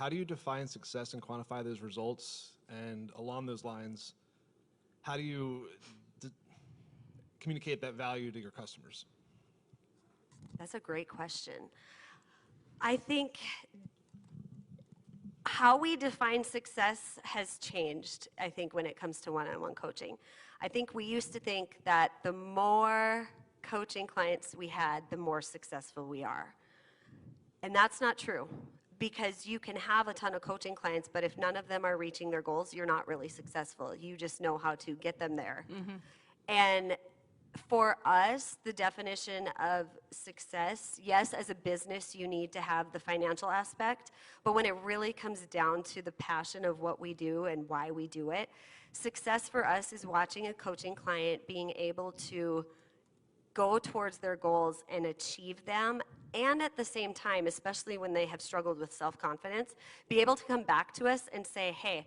how do you define success and quantify those results? And along those lines, how do you communicate that value to your customers? That's a great question. I think how we define success has changed, I think, when it comes to one-on-one coaching. I think we used to think that the more coaching clients we had, the more successful we are. And that's not true, because you can have a ton of coaching clients, but if none of them are reaching their goals, you're not really successful. You just know how to get them there. Mm-hmm. And for us, the definition of success, yes, as a business, you need to have the financial aspect, but when it really comes down to the passion of what we do and why we do it, success for us is watching a coaching client being able to go towards their goals and achieve them, and at the same time, especially when they have struggled with self-confidence, be able to come back to us and say, hey,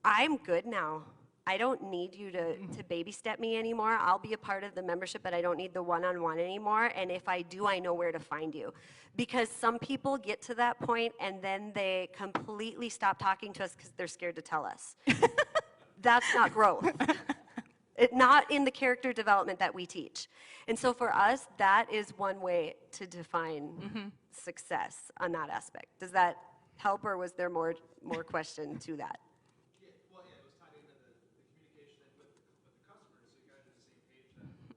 I'm good now. I don't need you to baby step me anymore. I'll be a part of the membership, but I don't need the one-on-one anymore. And if I do, I know where to find you. Because some people get to that point and then they completely stop talking to us because they're scared to tell us. That's not growth. Not in the character development that we teach. And so for us, that is one way to define success on that aspect. Does that help, or was there more question to that?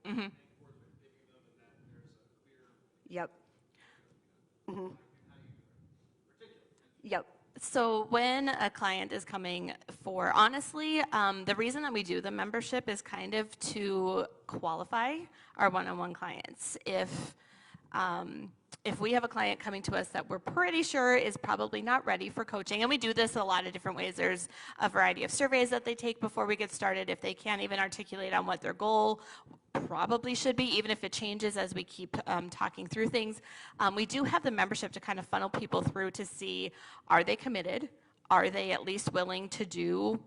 Mm-hmm. Yep. Mm-hmm. Yep. So when a client is coming for, honestly, the reason that we do the membership is kind of to qualify our one-on-one clients. If we have a client coming to us that we're pretty sure is probably not ready for coaching, and we do this a lot of different ways. There's a variety of surveys that they take before we get started. If they can't even articulate on what their goal probably should be, even if it changes as we keep talking through things, we do have the membership to kind of funnel people through to see, are they committed? Are they at least willing to do,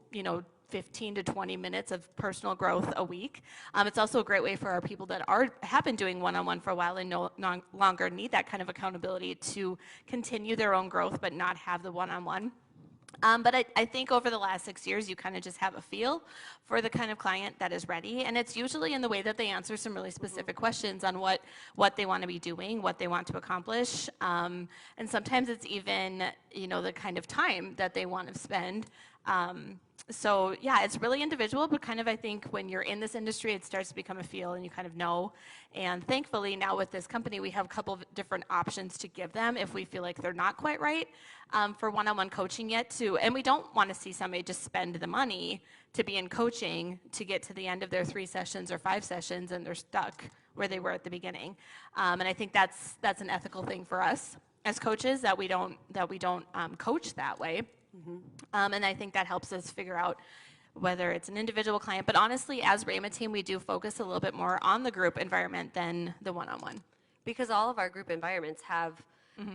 15 to 20 minutes of personal growth a week? It's also a great way for our people that have been doing one-on-one for a while and no longer need that kind of accountability to continue their own growth but not have the one-on-one. But I think over the last 6 years, you kind of just have a feel for the kind of client that is ready. And it's usually in the way that they answer some really specific questions on what they want to be doing, what they want to accomplish. And sometimes it's even, the kind of time that they want to spend. So yeah, it's really individual, but kind of I think when you're in this industry, it starts to become a feel and you kind of know. And thankfully now with this company, we have a couple of different options to give them if we feel like they're not quite right for one-on-one coaching yet too. And we don't want to see somebody just spend the money to be in coaching to get to the end of their 3 sessions or 5 sessions and they're stuck where they were at the beginning. And I think that's an ethical thing for us as coaches, that we don't coach that way. Mm-hmm. And I think that helps us figure out whether it's an individual client. But honestly, as RAYMA Team, we do focus a little bit more on the group environment than the one-on-one. Because all of our group environments have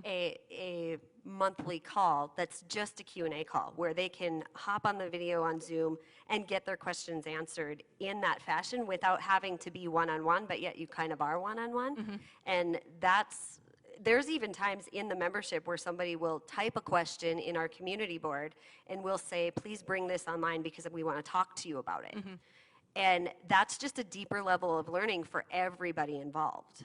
a monthly call that's just a Q&A call where they can hop on the video on Zoom and get their questions answered in that fashion without having to be one-on-one, but yet you kind of are one-on-one. Mm-hmm. And there's even times in the membership where somebody will type a question in our community board and we'll say, please bring this online because we want to talk to you about it. Mm-hmm. And that's just a deeper level of learning for everybody involved.